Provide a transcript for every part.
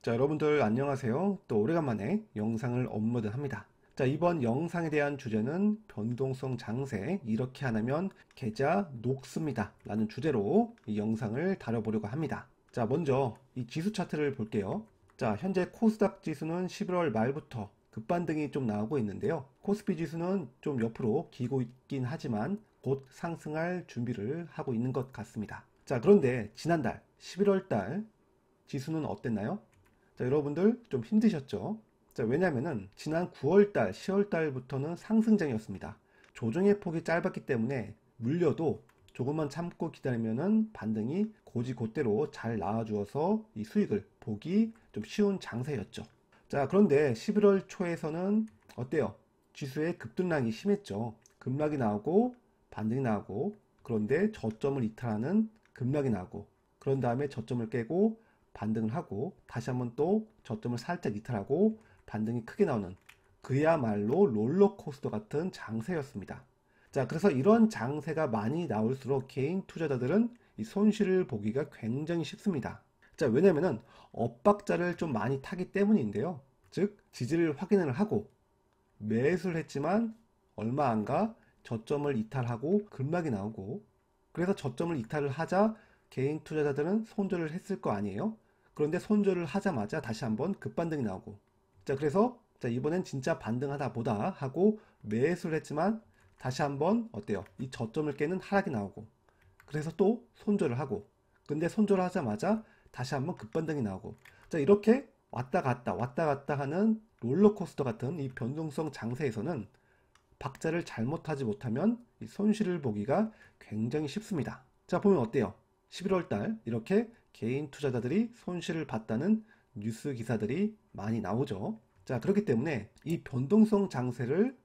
자, 여러분들 안녕하세요. 또 오래간만에 영상을 업로드합니다. 자, 이번 영상에 대한 주제는 변동성 장세, 이렇게 안 하면 계좌 녹습니다 라는 주제로 이 영상을 다뤄보려고 합니다. 자, 먼저 이 지수 차트를 볼게요. 자, 현재 코스닥 지수는 11월 말부터 급반등이 좀 나오고 있는데요. 코스피 지수는 좀 옆으로 기고 있긴 하지만 곧 상승할 준비를 하고 있는 것 같습니다. 자, 그런데 지난달 11월 달 지수는 어땠나요? 자, 여러분들 좀 힘드셨죠? 자, 왜냐면은 지난 9월달, 10월달부터는 상승장이었습니다. 조정의 폭이 짧았기 때문에 물려도 조금만 참고 기다리면은 반등이 곧이곧대로 잘 나와주어서 이 수익을 보기 좀 쉬운 장세였죠. 자, 그런데 11월 초에서는 어때요? 지수의 급등락이 심했죠. 급락이 나오고 반등이 나오고, 그런데 저점을 이탈하는 급락이 나오고, 그런 다음에 저점을 깨고 반등을 하고 다시 한번 또 저점을 살짝 이탈하고 반등이 크게 나오는, 그야말로 롤러코스터 같은 장세였습니다. 자, 그래서 이런 장세가 많이 나올수록 개인 투자자들은 이 손실을 보기가 굉장히 쉽습니다. 자, 왜냐면은 엇박자를 좀 많이 타기 때문인데요. 즉 지지를 확인을 하고 매수를 했지만 얼마 안가 저점을 이탈하고 급락이 나오고, 그래서 저점을 이탈을 하자 개인 투자자들은 손절을 했을 거 아니에요. 그런데 손절을 하자마자 다시 한번 급반등이 나오고, 자, 그래서 자, 이번엔 진짜 반등하다 보다 하고 매수를 했지만 다시 한번 어때요? 이 저점을 깨는 하락이 나오고, 그래서 또 손절을 하고, 근데 손절을 하자마자 다시 한번 급반등이 나오고, 자, 이렇게 왔다 갔다 하는 롤러코스터 같은 이 변동성 장세에서는 박자를 잘못하지 못하면 이 손실을 보기가 굉장히 쉽습니다. 자, 보면 어때요? 11월 달 이렇게 개인 투자자들이 손실을 봤다는 뉴스 기사들이 많이 나오죠. 자, 그렇기 때문에 이 변동성 장세를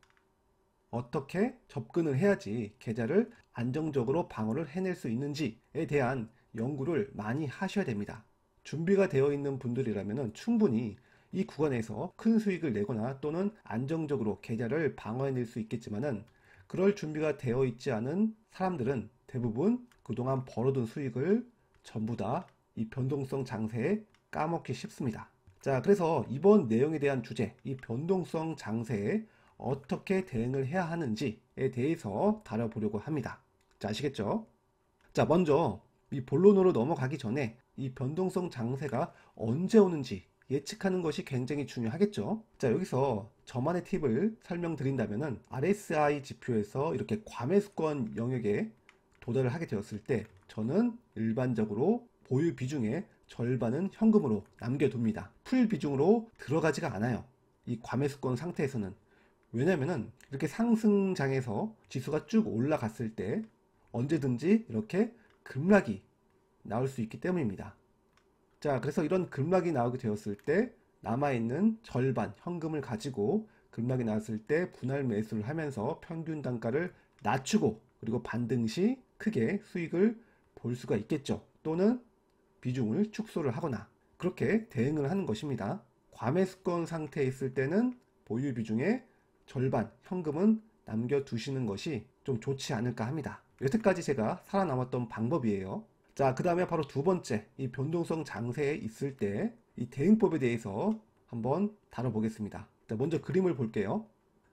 어떻게 접근을 해야지 계좌를 안정적으로 방어를 해낼 수 있는지에 대한 연구를 많이 하셔야 됩니다. 준비가 되어 있는 분들이라면 충분히 이 구간에서 큰 수익을 내거나 또는 안정적으로 계좌를 방어해낼 수 있겠지만은, 그럴 준비가 되어 있지 않은 사람들은 대부분 그동안 벌어둔 수익을 전부 다 이 변동성 장세에 까먹기 쉽습니다. 자, 그래서 이번 내용에 대한 주제, 이 변동성 장세에 어떻게 대응을 해야 하는지에 대해서 다뤄보려고 합니다. 자, 아시겠죠? 자, 먼저 이 본론으로 넘어가기 전에 이 변동성 장세가 언제 오는지 예측하는 것이 굉장히 중요하겠죠. 자, 여기서 저만의 팁을 설명드린다면은 RSI 지표에서 이렇게 과매수권 영역에 도달을 하게 되었을 때 저는 일반적으로 보유 비중의 절반은 현금으로 남겨둡니다. 풀 비중으로 들어가지가 않아요, 이 과매수권 상태에서는. 왜냐면은 이렇게 상승장에서 지수가 쭉 올라갔을 때 언제든지 이렇게 급락이 나올 수 있기 때문입니다. 자, 그래서 이런 급락이 나오게 되었을 때 남아있는 절반 현금을 가지고 급락이 나왔을 때 분할 매수를 하면서 평균 단가를 낮추고, 그리고 반등 시 크게 수익을 볼 수가 있겠죠. 또는 비중을 축소를 하거나 그렇게 대응을 하는 것입니다. 과매수권 상태에 있을 때는 보유 비중의 절반 현금은 남겨두시는 것이 좀 좋지 않을까 합니다. 여태까지 제가 살아남았던 방법이에요. 자, 그 다음에 바로 두 번째, 이 변동성 장세에 있을 때 이 대응법에 대해서 한번 다뤄보겠습니다. 자, 먼저 그림을 볼게요.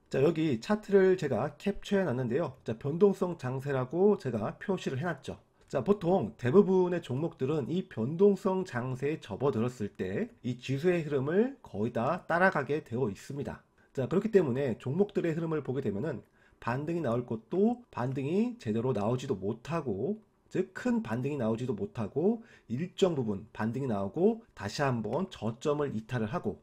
자, 여기 차트를 제가 캡처해 놨는데요. 자, 변동성 장세라고 제가 표시를 해놨죠. 자, 보통 대부분의 종목들은 이 변동성 장세에 접어들었을 때 이 지수의 흐름을 거의 다 따라가게 되어 있습니다. 자, 그렇기 때문에 종목들의 흐름을 보게 되면은 반등이 나올 것도 반등이 제대로 나오지도 못하고, 즉 큰 반등이 나오지도 못하고 일정 부분 반등이 나오고 다시 한번 저점을 이탈을 하고,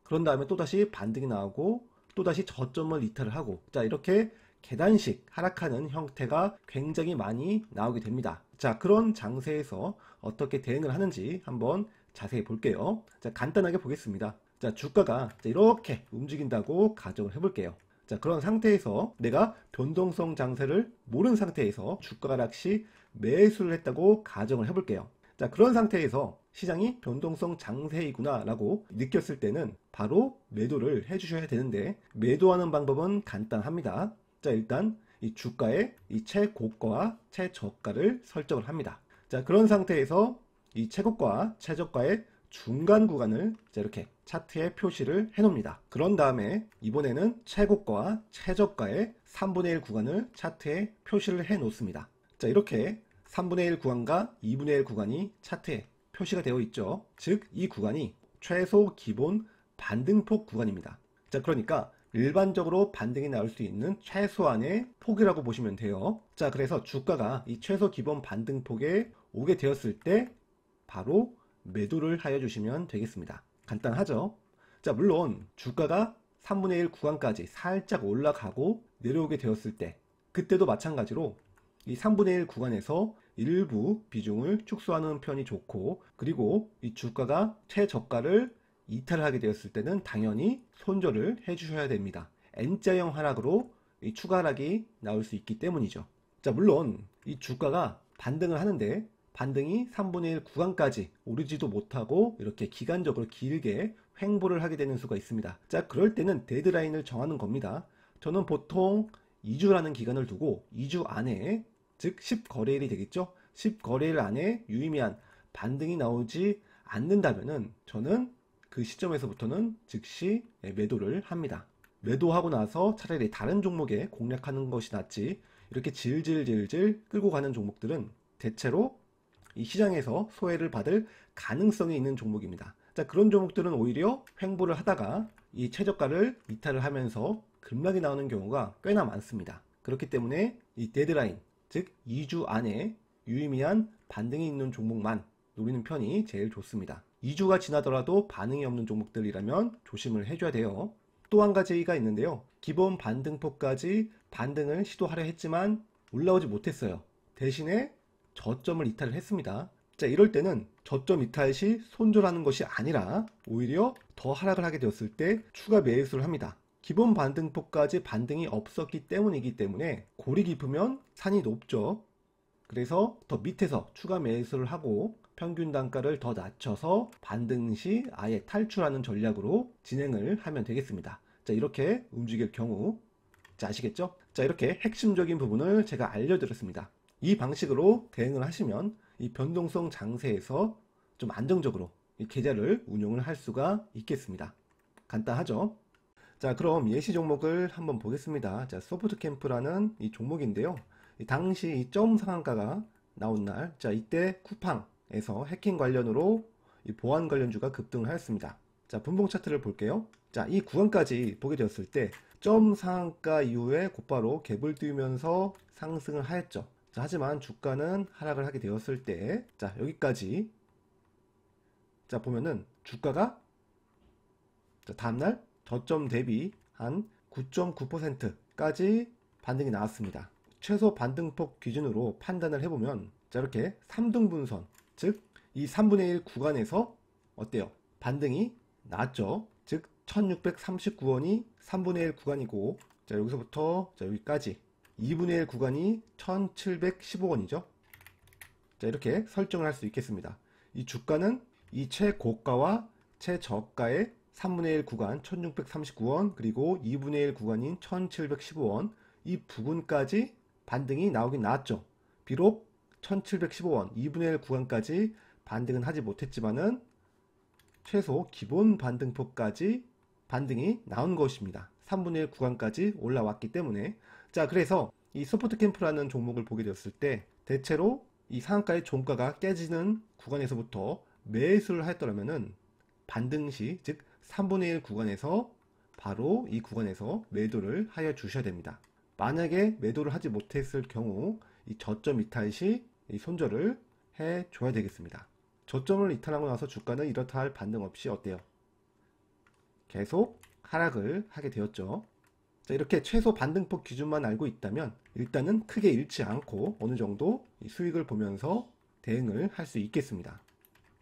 그런 다음에 또다시 반등이 나오고 또다시 저점을 이탈을 하고, 자, 이렇게 계단식 하락하는 형태가 굉장히 많이 나오게 됩니다. 자, 그런 장세에서 어떻게 대응을 하는지 한번 자세히 볼게요. 자, 간단하게 보겠습니다. 자, 주가가 이렇게 움직인다고 가정을 해볼게요. 자, 그런 상태에서 내가 변동성 장세를 모르는 상태에서 주가 하락 시 매수를 했다고 가정을 해볼게요. 자, 그런 상태에서 시장이 변동성 장세이구나 라고 느꼈을 때는 바로 매도를 해주셔야 되는데, 매도하는 방법은 간단합니다. 자, 일단 이 주가의 이 최고가와 최저가를 설정을 합니다. 자, 그런 상태에서 이 최고가와 최저가의 중간 구간을 이렇게 차트에 표시를 해 놓습니다. 그런 다음에 이번에는 최고가와 최저가의 3분의 1 구간을 차트에 표시를 해 놓습니다. 자, 이렇게 3분의 1 구간과 2분의 1 구간이 차트에 표시가 되어 있죠. 즉, 이 구간이 최소 기본 반등폭 구간입니다. 자, 그러니까 일반적으로 반등이 나올 수 있는 최소한의 폭이라고 보시면 돼요. 자, 그래서 주가가 이 최소 기본 반등폭에 오게 되었을 때 바로 매도를 하여 주시면 되겠습니다. 간단하죠? 자, 물론 주가가 3분의 1 구간까지 살짝 올라가고 내려오게 되었을 때 그때도 마찬가지로 이 3분의 1 구간에서 일부 비중을 축소하는 편이 좋고, 그리고 이 주가가 최저가를 이탈하게 되었을 때는 당연히 손절을 해 주셔야 됩니다. N자형 하락으로 이 추가 하락이 나올 수 있기 때문이죠. 자, 물론 이 주가가 반등을 하는데 반등이 3분의 1 구간까지 오르지도 못하고 이렇게 기간적으로 길게 횡보를 하게 되는 수가 있습니다. 자, 그럴 때는 데드라인을 정하는 겁니다. 저는 보통 2주라는 기간을 두고 2주 안에, 즉 10거래일이 되겠죠. 10거래일 안에 유의미한 반등이 나오지 않는다면은 저는 그 시점에서부터는 즉시 매도를 합니다. 매도하고 나서 차라리 다른 종목에 공략하는 것이 낫지, 이렇게 질질질질 끌고 가는 종목들은 대체로 이 시장에서 소외를 받을 가능성이 있는 종목입니다. 자, 그런 종목들은 오히려 횡보를 하다가 이 최저가를 이탈을 하면서 급락이 나오는 경우가 꽤나 많습니다. 그렇기 때문에 이 데드라인, 즉 2주 안에 유의미한 반등이 있는 종목만 노리는 편이 제일 좋습니다. 2주가 지나더라도 반응이 없는 종목들이라면 조심을 해줘야 돼요. 또 한 가지가 있는데요. 기본 반등폭까지 반등을 시도하려 했지만 올라오지 못했어요. 대신에 저점을 이탈을 했습니다. 자, 이럴 때는 저점 이탈 시 손절하는 것이 아니라 오히려 더 하락을 하게 되었을 때 추가 매수를 합니다. 기본 반등폭까지 반등이 없었기 때문이기 때문에 골이 깊으면 산이 높죠. 그래서 더 밑에서 추가 매수를 하고 평균 단가를 더 낮춰서 반등 시 아예 탈출하는 전략으로 진행을 하면 되겠습니다. 자, 이렇게 움직일 경우, 자, 아시겠죠? 자, 이렇게 핵심적인 부분을 제가 알려드렸습니다. 이 방식으로 대응을 하시면 이 변동성 장세에서 좀 안정적으로 이 계좌를 운용을 할 수가 있겠습니다. 간단하죠? 자, 그럼 예시 종목을 한번 보겠습니다. 자, 소프트캠프라는 이 종목인데요. 당시 이 점 상한가가 나온 날, 자, 이때 쿠팡에서 해킹 관련으로 이 보안 관련주가 급등을 하였습니다. 자, 분봉 차트를 볼게요. 자, 이 구간까지 보게 되었을 때 점 상한가 이후에 곧바로 갭을 띄우면서 상승을 하였죠. 자, 하지만 주가는 하락을 하게 되었을 때, 자, 여기까지, 자, 보면은 주가가, 자, 다음날 저점 대비 한 9.9%까지 반등이 나왔습니다. 최소 반등폭 기준으로 판단을 해보면, 자, 이렇게 3등분선, 즉 이 3분의 1 구간에서 어때요? 반등이 나왔죠. 즉 1639원이 3분의 1 구간이고, 자, 여기서부터 자, 여기까지 2분의 1 구간이 1715원이죠. 자, 이렇게 설정을 할 수 있겠습니다. 이 주가는 이 최고가와 최저가의 3분의 1 구간 1639원, 그리고 2분의 1 구간인 1715원, 이 부분까지 반등이 나오긴 나왔죠. 비록 1715원 2분의 1 구간까지 반등은 하지 못했지만은 최소 기본 반등폭까지 반등이 나온 것입니다. 3분의 1 구간까지 올라왔기 때문에. 자, 그래서 이 소프트캠프라는 종목을 보게 되었을 때 대체로 이 상한가의 종가가 깨지는 구간에서부터 매수를 하였더라면은 반등 시, 즉 3분의 1 구간에서 바로 이 구간에서 매도를 하여 주셔야 됩니다. 만약에 매도를 하지 못했을 경우 이 저점 이탈 시 이 손절을 해 줘야 되겠습니다. 저점을 이탈하고 나서 주가는 이렇다 할 반등 없이 어때요? 계속 하락을 하게 되었죠. 자, 이렇게 최소 반등폭 기준만 알고 있다면 일단은 크게 잃지 않고 어느 정도 수익을 보면서 대응을 할 수 있겠습니다.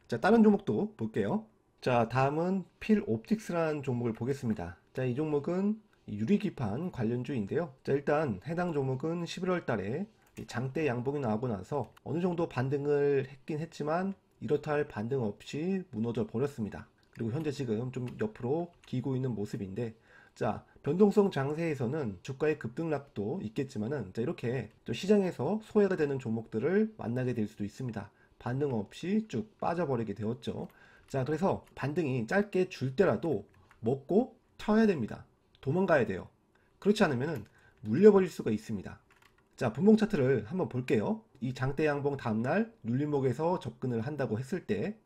자, 다른 종목도 볼게요. 자, 다음은 필옵틱스라는 종목을 보겠습니다. 자, 이 종목은 유리기판 관련주인데요. 자, 일단 해당 종목은 11월 달에 장대 양봉이 나오고 나서 어느 정도 반등을 했긴 했지만 이렇다 할 반등 없이 무너져 버렸습니다. 그리고 현재 지금 좀 옆으로 기고 있는 모습인데, 자, 변동성 장세에서는 주가의 급등락도 있겠지만은, 자, 이렇게 또 시장에서 소외가 되는 종목들을 만나게 될 수도 있습니다. 반등 없이 쭉 빠져버리게 되었죠. 자, 그래서 반등이 짧게 줄 때라도 먹고 튀어야 됩니다. 도망가야 돼요. 그렇지 않으면 물려버릴 수가 있습니다. 자, 분봉 차트를 한번 볼게요. 이 장대 양봉 다음날 눌림목에서 접근을 한다고 했을 때,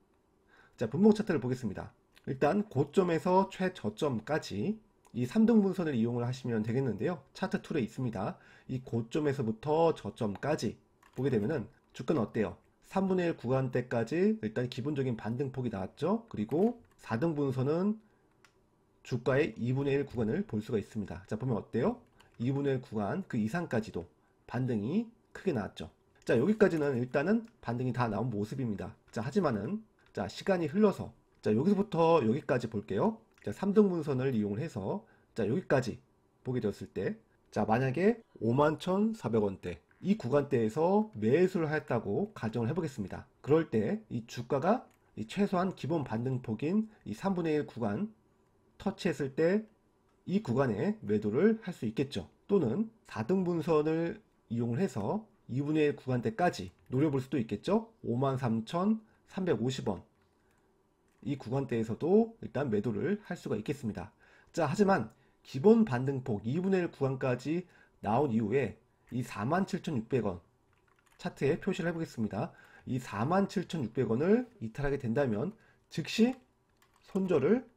자, 분봉 차트를 보겠습니다. 일단 고점에서 최저점까지 이 3등분선을 이용을 하시면 되겠는데요. 차트 툴에 있습니다. 이 고점에서부터 저점까지 보게 되면은 주가는 어때요? 3분의 1 구간대까지 일단 기본적인 반등폭이 나왔죠. 그리고 4등분선은 주가의 2분의 1 구간을 볼 수가 있습니다. 자, 보면 어때요? 2분의 1 구간 그 이상까지도 반등이 크게 나왔죠. 자, 여기까지는 일단은 반등이 다 나온 모습입니다. 자, 하지만은 자, 시간이 흘러서 자, 여기서부터 여기까지 볼게요. 자, 3등분선을 이용을 해서 자, 여기까지 보게 되었을 때 자, 만약에 51,400원대 이 구간대에서 매수를 했다고 가정을 해보겠습니다. 그럴 때 이 주가가 이 최소한 기본 반등폭인 이 3분의 1 구간 터치했을 때 이 구간에 매도를 할 수 있겠죠. 또는 4등분선을 이용을 해서 2분의 1 구간대까지 노려볼 수도 있겠죠. 53,350원 이 구간대에서도 일단 매도를 할 수가 있겠습니다. 자, 하지만 기본 반등폭 2분의 1 구간까지 나온 이후에 이 47,600원 차트에 표시를 해보겠습니다. 이 47,600원을 이탈하게 된다면 즉시 손절을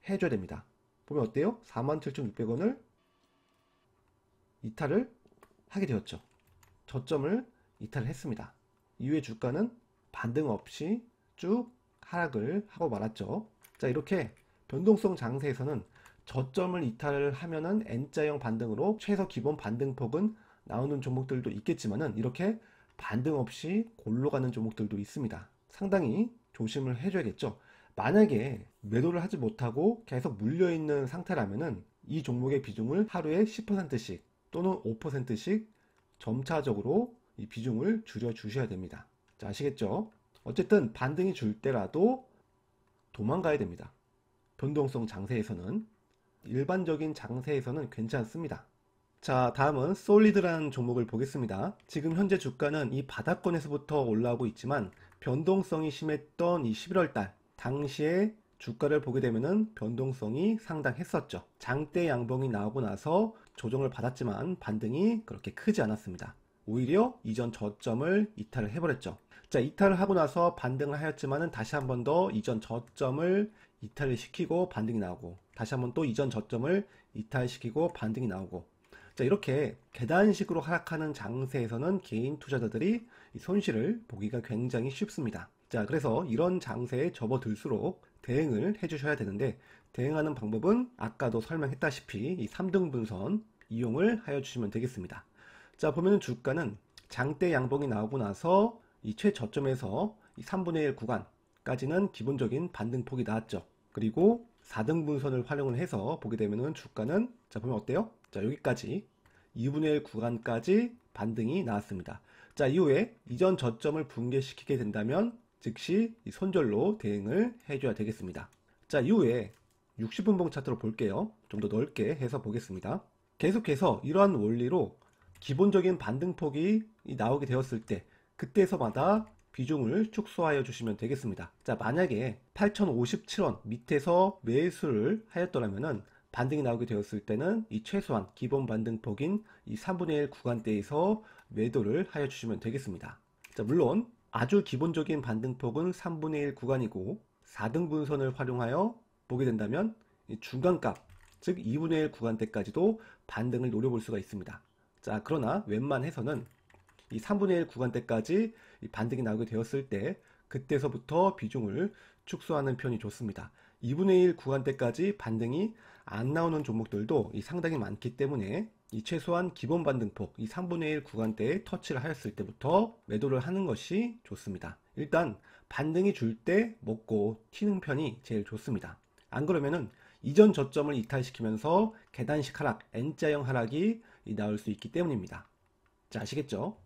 해줘야 됩니다. 보면 어때요? 47,600원을 이탈을 하게 되었죠. 저점을 이탈을 했습니다. 이후에 주가는 반등 없이 쭉 하락을 하고 말았죠. 자, 이렇게 변동성 장세에서는 저점을 이탈을 하면은 N자형 반등으로 최소 기본 반등폭은 나오는 종목들도 있겠지만은 이렇게 반등 없이 골로 가는 종목들도 있습니다. 상당히 조심을 해줘야겠죠. 만약에 매도를 하지 못하고 계속 물려있는 상태라면은 이 종목의 비중을 하루에 10%씩 또는 5%씩 점차적으로 이 비중을 줄여 주셔야 됩니다. 자, 아시겠죠? 어쨌든 반등이 줄 때라도 도망가야 됩니다. 변동성 장세에서는 일반적인 장세에서는 괜찮습니다. 자, 다음은 솔리드라는 종목을 보겠습니다. 지금 현재 주가는 이 바닥권에서부터 올라오고 있지만 변동성이 심했던 이 11월달 당시에 주가를 보게 되면은 변동성이 상당했었죠. 장대 양봉이 나오고 나서 조정을 받았지만 반등이 그렇게 크지 않았습니다. 오히려 이전 저점을 이탈을 해버렸죠. 자, 이탈을 하고 나서 반등을 하였지만은 다시 한 번 더 이전 저점을 이탈을 시키고 반등이 나오고 다시 한 번 또 이전 저점을 이탈시키고 반등이 나오고 자, 이렇게 계단식으로 하락하는 장세에서는 개인 투자자들이 손실을 보기가 굉장히 쉽습니다. 자, 그래서 이런 장세에 접어들수록 대응을 해주셔야 되는데 대응하는 방법은 아까도 설명했다시피 이 3등분선 이용을 하여 주시면 되겠습니다. 자, 보면은 주가는 장대 양봉이 나오고 나서 이 최저점에서 이 3분의 1 구간까지는 기본적인 반등폭이 나왔죠. 그리고 4등분선을 활용을 해서 보게 되면은 주가는 자, 보면 어때요? 자, 여기까지 2분의 1 구간까지 반등이 나왔습니다. 자, 이후에 이전 저점을 붕괴시키게 된다면 즉시 이 손절로 대응을 해줘야 되겠습니다. 자, 이후에 60분봉 차트로 볼게요. 좀 더 넓게 해서 보겠습니다. 계속해서 이러한 원리로 기본적인 반등폭이 나오게 되었을 때 그때서마다 비중을 축소하여 주시면 되겠습니다. 자, 만약에 8,057원 밑에서 매수를 하였더라면은 반등이 나오게 되었을 때는 이 최소한 기본 반등폭인 이 3분의 1 구간대에서 매도를 하여 주시면 되겠습니다. 자, 물론 아주 기본적인 반등폭은 3분의 1 구간이고 4등분선을 활용하여 보게 된다면 이 중간값 즉 2분의 1 구간대까지도 반등을 노려볼 수가 있습니다. 자, 그러나 웬만해서는 이 3분의 1 구간대까지 반등이 나오게 되었을 때 그때서부터 비중을 축소하는 편이 좋습니다. 2분의 1 구간대까지 반등이 안 나오는 종목들도 상당히 많기 때문에 이 최소한 기본 반등폭 이 3분의 1 구간대에 터치를 하였을 때부터 매도를 하는 것이 좋습니다. 일단 반등이 줄 때 먹고 튀는 편이 제일 좋습니다. 안 그러면은 이전 저점을 이탈시키면서 계단식 하락, N자형 하락이 나올 수 있기 때문입니다. 자, 아시겠죠?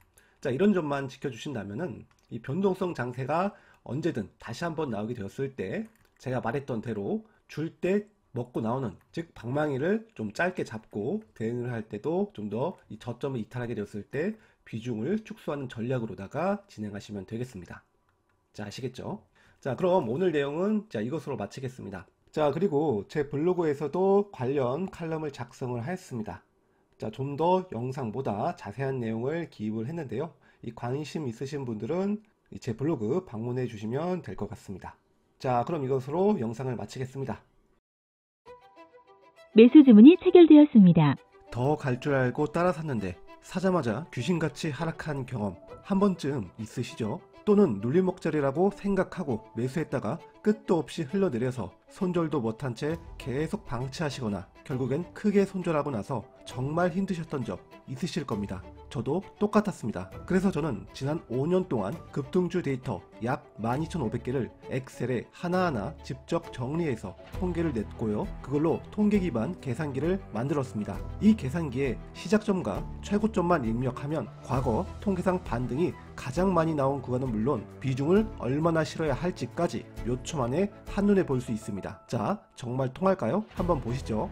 자, 이런 점만 지켜주신다면은 이 변동성 장세가 언제든 다시 한번 나오게 되었을 때 제가 말했던 대로 줄 때 먹고 나오는 즉 방망이를 좀 짧게 잡고 대응을 할 때도 좀 더 이 저점을 이탈하게 되었을 때 비중을 축소하는 전략으로다가 진행하시면 되겠습니다. 자, 아시겠죠? 자, 그럼 오늘 내용은 이것으로 마치겠습니다. 자, 그리고 제 블로그에서도 관련 칼럼을 작성을 하였습니다. 자, 좀 더 영상보다 자세한 내용을 기입을 했는데요. 이 관심 있으신 분들은 제 블로그 방문해 주시면 될 것 같습니다. 자, 그럼 이것으로 영상을 마치겠습니다. 매수 주문이 체결되었습니다. 더 갈 줄 알고 따라 샀는데 사자마자 귀신같이 하락한 경험 한 번쯤 있으시죠? 또는 눌림목자리라고 생각하고 매수했다가 끝도 없이 흘러내려서 손절도 못한 채 계속 방치하시거나 결국엔 크게 손절하고 나서 정말 힘드셨던 적 있으실 겁니다. 저도 똑같았습니다. 그래서 저는 지난 5년 동안 급등주 데이터 약 12,500개를 엑셀에 하나하나 직접 정리해서 통계를 냈고요. 그걸로 통계 기반 계산기를 만들었습니다. 이 계산기에 시작점과 최고점만 입력하면 과거 통계상 반등이 가장 많이 나온 구간은 물론 비중을 얼마나 실어야 할지까지 몇 초 만에 한눈에 볼 수 있습니다. 자, 정말 통할까요? 한번 보시죠.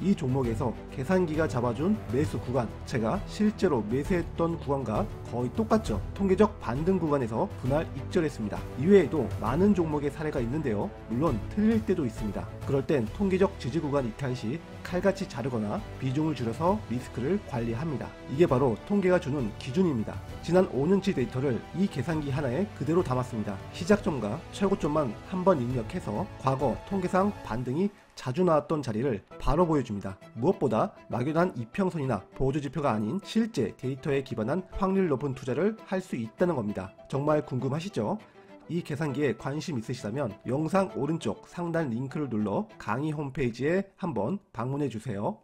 이 종목에서 계산기가 잡아준 매수 구간, 제가 실제로 매수했던 구간과 거의 똑같죠. 통계적 반등 구간에서 분할 익절했습니다. 이외에도 많은 종목의 사례가 있는데요. 물론 틀릴 때도 있습니다. 그럴 땐 통계적 지지 구간 이탈 시 칼같이 자르거나 비중을 줄여서 리스크를 관리합니다. 이게 바로 통계가 주는 기준입니다. 지난 5년치 데이터를 이 계산기 하나에 그대로 담았습니다. 시작점과 최고점만 한번 입력해서 과거 통계상 반등이 자주 나왔던 자리를 바로 보여줍니다. 무엇보다 막연한 이평선이나 보조지표가 아닌 실제 데이터에 기반한 확률 높은 투자를 할 수 있다는 겁니다. 정말 궁금하시죠? 이 계산기에 관심 있으시다면 영상 오른쪽 상단 링크를 눌러 강의 홈페이지에 한번 방문해 주세요.